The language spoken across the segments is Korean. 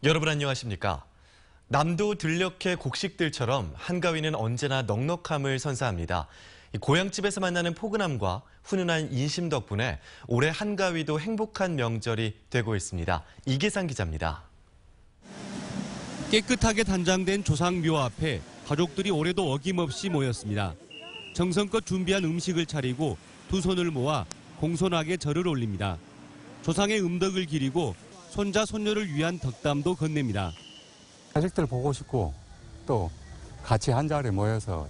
여러분 안녕하십니까? 남도 들녘의 곡식들처럼 한가위는 언제나 넉넉함을 선사합니다. 고향집에서 만나는 포근함과 훈훈한 인심 덕분에 올해 한가위도 행복한 명절이 되고 있습니다. 이계상 기자입니다. 깨끗하게 단장된 조상묘 앞에 가족들이 올해도 어김없이 모였습니다. 정성껏 준비한 음식을 차리고 두 손을 모아 공손하게 절을 올립니다. 조상의 음덕을 기리고 손자 손녀를 위한 덕담도 건넵니다. 자식들 보고 싶고 또 같이 한자리에 모여서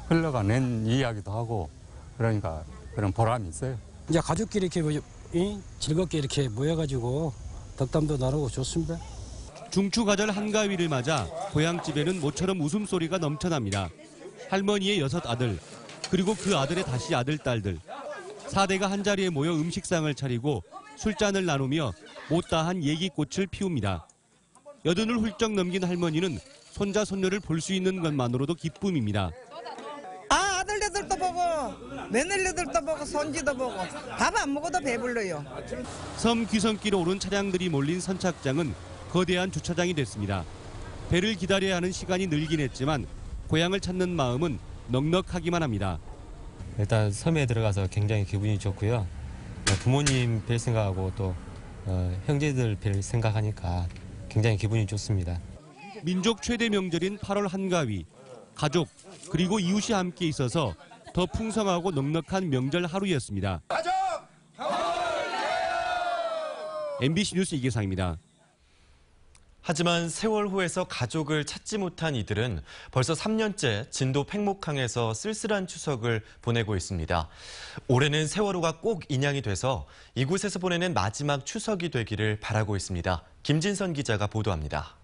흘러가는 이야기도 하고 그러니까 그런 보람이 있어요. 이제 가족끼리 이렇게 즐겁게 이렇게 모여가지고 덕담도 나누고 좋습니다. 중추가절 한가위를 맞아 고향집에는 모처럼 웃음소리가 넘쳐납니다. 할머니의 6 아들, 그리고 그 아들의 다시 아들, 딸들. 4대가 한자리에 모여 음식상을 차리고 술잔을 나누며 못다한 얘기꽃을 피웁니다. 80을 훌쩍 넘긴 할머니는 손자, 손녀를 볼 수 있는 것만으로도 기쁨입니다. 아들네들도 보고 며느리들도 보고 손지도 보고 밥 안 먹어도 배불러요. 섬 귀성길에 오른 차량들이 몰린 선착장은 거대한 주차장이 됐습니다. 배를 기다려야 하는 시간이 늘긴 했지만 고향을 찾는 마음은 넉넉하기만 합니다. 일단 섬에 들어가서 굉장히 기분이 좋고요. 부모님 뵐 생각하고 또 형제들 뵐 생각하니까 굉장히 기분이 좋습니다. 민족 최대 명절인 8월 한가위. 가족 그리고 이웃이 함께 있어서 더 풍성하고 넉넉한 명절 하루였습니다. MBC 뉴스 이계상입니다. 하지만 세월호에서 가족을 찾지 못한 이들은 벌써 3년째 진도 팽목항에서 쓸쓸한 추석을 보내고 있습니다. 올해는 세월호가 꼭 인양이 돼서 이곳에서 보내는 마지막 추석이 되기를 바라고 있습니다. 김진선 기자가 보도합니다.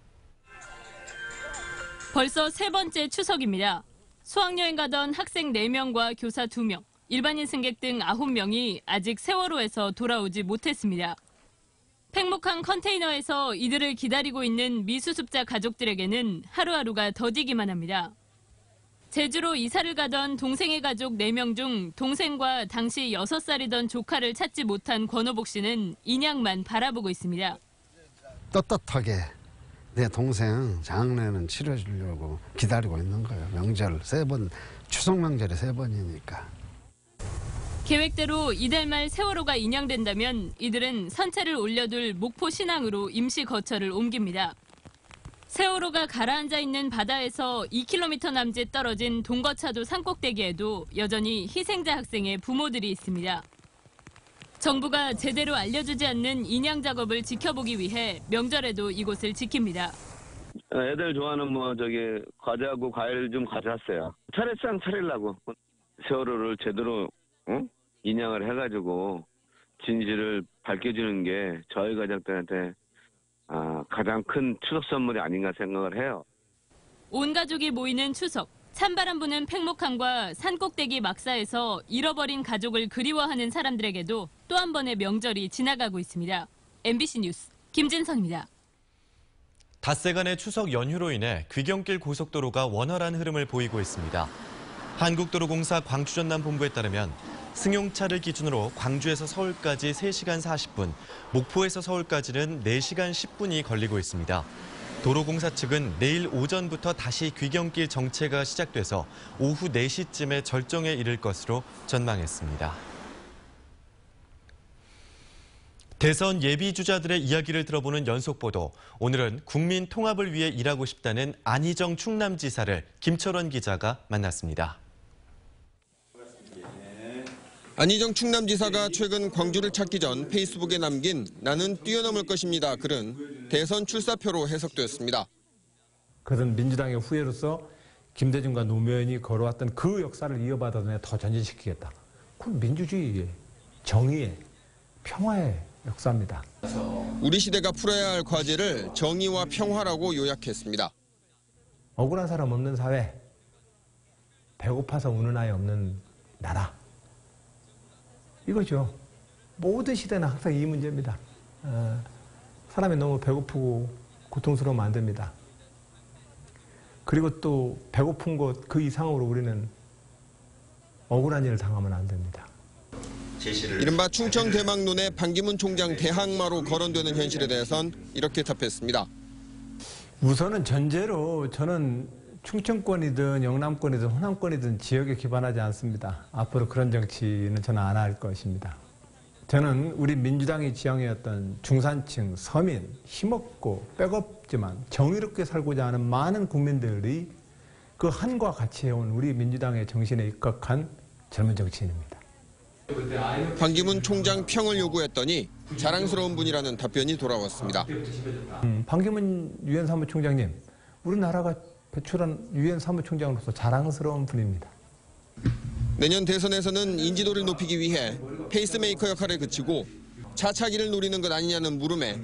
벌써 3번째 추석입니다. 수학여행 가던 학생 4명과 교사 2명, 일반인 승객 등 9명이 아직 세월호에서 돌아오지 못했습니다. 팽목항 컨테이너에서 이들을 기다리고 있는 미수습자 가족들에게는 하루하루가 더디기만 합니다. 제주로 이사를 가던 동생의 가족 4명 중 동생과 당시 6살이던 조카를 찾지 못한 권호복 씨는 인양만 바라보고 있습니다. 떳떳하게 내 동생 장례는 치러주려고 기다리고 있는 거예요. 명절 3번, 추석 명절에 3번이니까. 계획대로 이달 말 세월호가 인양된다면 이들은 선체를 올려둘 목포 신항으로 임시 거처를 옮깁니다. 세월호가 가라앉아 있는 바다에서 2km 남짓 떨어진 동거차도 산꼭대기에도 여전히 희생자 학생의 부모들이 있습니다. 정부가 제대로 알려주지 않는 인양 작업을 지켜보기 위해 명절에도 이곳을 지킵니다. 애들 좋아하는 과자하고 과일 좀 가져왔어요. 차례상 차리려고. 세월호를 제대로 인양을 해가지고 진실을 밝혀주는 게 저희 가족들한테 가장 큰 추석 선물이 아닌가 생각을 해요. 온 가족이 모이는 추석. 찬바람 부는 팽목항과 산꼭대기 막사에서 잃어버린 가족을 그리워하는 사람들에게도 또 한 번의 명절이 지나가고 있습니다. MBC 뉴스 김진선입니다. 닷새간의 추석 연휴로 인해 귀경길 고속도로가 원활한 흐름을 보이고 있습니다. 한국도로공사 광주전남본부에 따르면 승용차를 기준으로 광주에서 서울까지 3시간 40분, 목포에서 서울까지는 4시간 10분이 걸리고 있습니다. 도로공사 측은 내일 오전부터 다시 귀경길 정체가 시작돼서 오후 4시쯤에 절정에 이를 것으로 전망했습니다. 대선 예비주자들의 이야기를 들어보는 연속보도. 오늘은 국민 통합을 위해 일하고 싶다는 안희정 충남지사를 김철원 기자가 만났습니다. 안희정 충남지사가 최근 광주를 찾기 전 페이스북에 남긴 나는 뛰어넘을 것입니다 글은 대선 출사표로 해석되었습니다. 그런 민주당의 후예로서 김대중과 노무현이 걸어왔던 그 역사를 이어받아 더 전진시키겠다. 그건 민주주의의, 정의의, 평화의 역사입니다. 우리 시대가 풀어야 할 과제를 정의와 평화라고 요약했습니다. 억울한 사람 없는 사회, 배고파서 우는 아이 없는 나라. 이거죠. 모든 시대는 항상 이 문제입니다. 사람이 너무 배고프고 고통스러우면 안 됩니다. 그리고 또 배고픈 것 그 이상으로 우리는 억울한 일을 당하면 안 됩니다. 이른바 충청 대망론의 반기문 총장 대항마로 거론되는 현실에 대해선 이렇게 답했습니다. 우선은 전제로 저는 충청권이든 영남권이든 호남권이든 지역에 기반하지 않습니다. 앞으로 그런 정치는 저는 안 할 것입니다. 저는 우리 민주당이 지향해왔던 중산층, 서민, 힘없고 백없지만 정의롭게 살고자 하는 많은 국민들이 그 한과 같이 해온 우리 민주당의 정신에 입각한 젊은 정치인입니다. 반기문 총장 평을 요구했더니 자랑스러운 분이라는 답변이 돌아왔습니다. 반기문 유엔 사무총장님, 우리나라가 배출한 유엔 사무총장으로서 자랑스러운 분입니다. 내년 대선에서는 인지도를 높이기 위해 페이스메이커 역할에 그치고 차차기를 노리는 것 아니냐는 물음에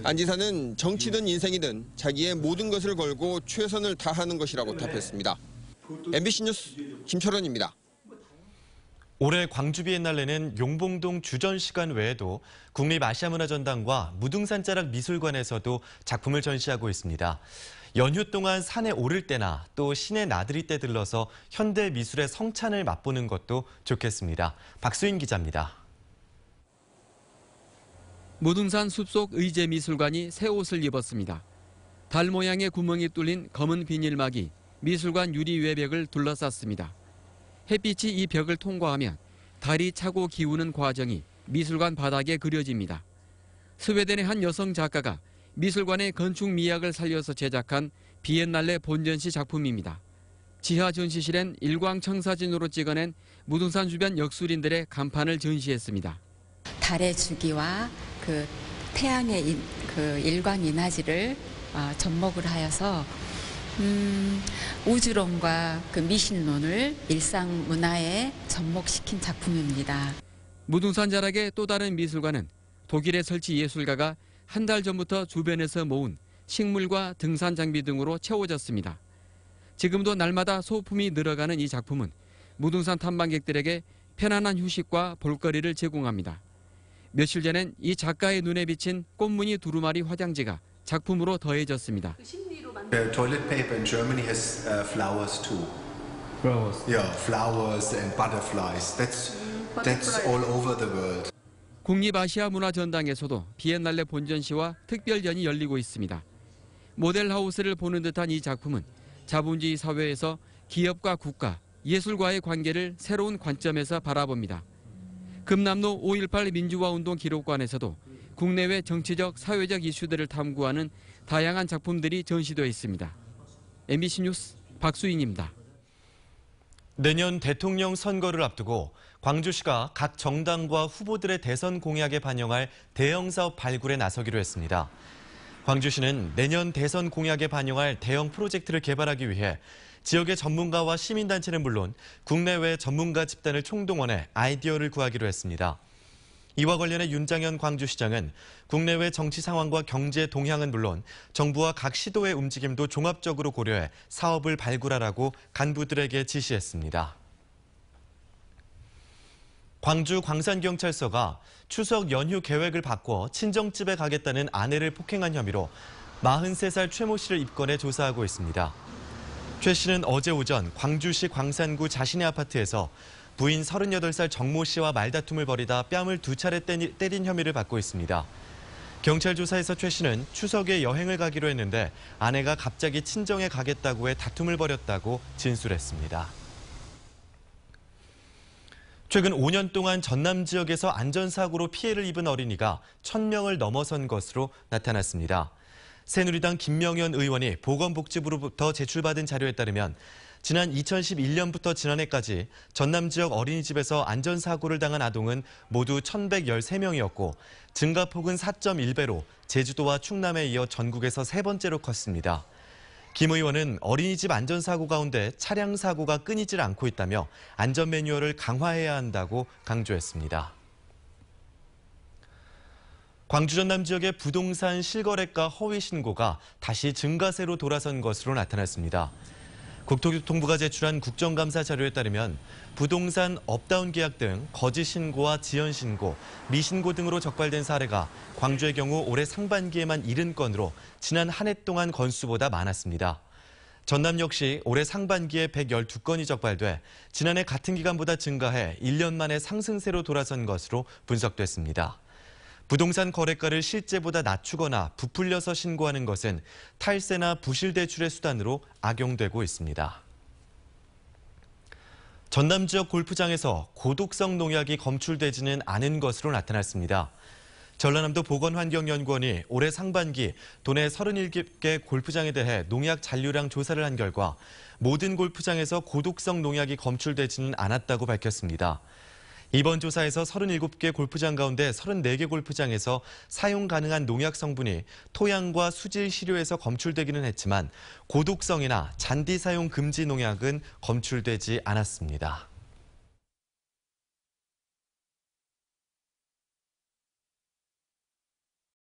안 지사는 정치든 인생이든 자기의 모든 것을 걸고 최선을 다하는 것이라고 답했습니다. MBC 뉴스 김철원입니다. 올해 광주 비엔날레는 용봉동 주전시관 외에도 국립아시아문화전당과 무등산자락 미술관에서도 작품을 전시하고 있습니다. 연휴 동안 산에 오를 때나 또 시내 나들이 때 들러서 현대 미술의 성찬을 맛보는 것도 좋겠습니다. 박수인 기자입니다. 무등산 숲속 의제미술관이 새 옷을 입었습니다. 달 모양의 구멍이 뚫린 검은 비닐막이 미술관 유리 외벽을 둘러쌌습니다. 햇빛이 이 벽을 통과하면 달이 차고 기우는 과정이 미술관 바닥에 그려집니다. 스웨덴의 한 여성 작가가 미술관의 건축 미학을 살려서 제작한 비엔날레 본전시 작품입니다. 지하 전시실엔 일광청사진으로 찍어낸 무등산 주변 역술인들의 간판을 전시했습니다. 달의 주기와 그 태양의 그 일광 인화지를 접목을 하여서 우주론과 그 미신론을 일상 문화에 접목시킨 작품입니다. 무등산 자락의 또 다른 미술관은 독일의 설치 예술가가 한 달 전부터 주변에서 모은 식물과 등산 장비 등으로 채워졌습니다. 지금도 날마다 소품이 늘어가는 이 작품은 무등산 탐방객들에게 편안한 휴식과 볼거리를 제공합니다. 며칠 전엔 이 작가의 눈에 비친 꽃무늬 두루마리 화장지가 작품으로 더해졌습니다. The toilet paper in Germany has flowers too. Flowers. Yeah, flowers and butterflies. That's all over the world. 국립아시아문화전당에서도 비엔날레 본전시와 특별전이 열리고 있습니다. 모델하우스를 보는 듯한 이 작품은 자본주의 사회에서 기업과 국가, 예술과의 관계를 새로운 관점에서 바라봅니다. 금남로 5.18 민주화운동 기록관에서도 국내외 정치적, 사회적 이슈들을 탐구하는 다양한 작품들이 전시되어 있습니다. MBC 뉴스 박수인입니다. 내년 대통령 선거를 앞두고 광주시가 각 정당과 후보들의 대선 공약에 반영할 대형 사업 발굴에 나서기로 했습니다. 광주시는 내년 대선 공약에 반영할 대형 프로젝트를 개발하기 위해 지역의 전문가와 시민단체는 물론 국내외 전문가 집단을 총동원해 아이디어를 구하기로 했습니다. 이와 관련해 윤장현 광주시장은 국내외 정치 상황과 경제 동향은 물론 정부와 각 시도의 움직임도 종합적으로 고려해 사업을 발굴하라고 간부들에게 지시했습니다. 광주 광산경찰서가 추석 연휴 계획을 바꿔 친정집에 가겠다는 아내를 폭행한 혐의로 43살 최 모 씨를 입건해 조사하고 있습니다. 최 씨는 어제 오전 광주시 광산구 자신의 아파트에서 부인 38살 정모 씨와 말다툼을 벌이다 뺨을 2차례 때린 혐의를 받고 있습니다. 경찰 조사에서 최 씨는 추석에 여행을 가기로 했는데 아내가 갑자기 친정에 가겠다고 해 다툼을 벌였다고 진술했습니다. 최근 5년 동안 전남 지역에서 안전사고로 피해를 입은 어린이가 1,000명을 넘어선 것으로 나타났습니다. 새누리당 김명현 의원이 보건복지부로부터 제출받은 자료에 따르면 지난 2011년부터 지난해까지 전남 지역 어린이집에서 안전사고를 당한 아동은 모두 1,113명이었고 증가폭은 4.1배로 제주도와 충남에 이어 전국에서 세 번째로 컸습니다. 김 의원은 어린이집 안전사고 가운데 차량 사고가 끊이질 않고 있다며 안전 매뉴얼을 강화해야 한다고 강조했습니다. 광주 전남 지역의 부동산 실거래가 허위 신고가 다시 증가세로 돌아선 것으로 나타났습니다. 국토교통부가 제출한 국정감사 자료에 따르면 부동산 업다운 계약 등 거짓 신고와 지연 신고, 미신고 등으로 적발된 사례가 광주의 경우 올해 상반기에만 70건으로 지난 한 해 동안 건수보다 많았습니다. 전남 역시 올해 상반기에 112건이 적발돼 지난해 같은 기간보다 증가해 1년 만에 상승세로 돌아선 것으로 분석됐습니다. 부동산 거래가를 실제보다 낮추거나 부풀려서 신고하는 것은 탈세나 부실 대출의 수단으로 악용되고 있습니다. 전남 지역 골프장에서 고독성 농약이 검출되지는 않은 것으로 나타났습니다. 전라남도 보건환경연구원이 올해 상반기 도내 37개 골프장에 대해 농약 잔류량 조사를 한 결과 모든 골프장에서 고독성 농약이 검출되지는 않았다고 밝혔습니다. 이번 조사에서 37개 골프장 가운데 34개 골프장에서 사용 가능한 농약 성분이 토양과 수질 시료에서 검출되기는 했지만 고독성이나 잔디 사용 금지 농약은 검출되지 않았습니다.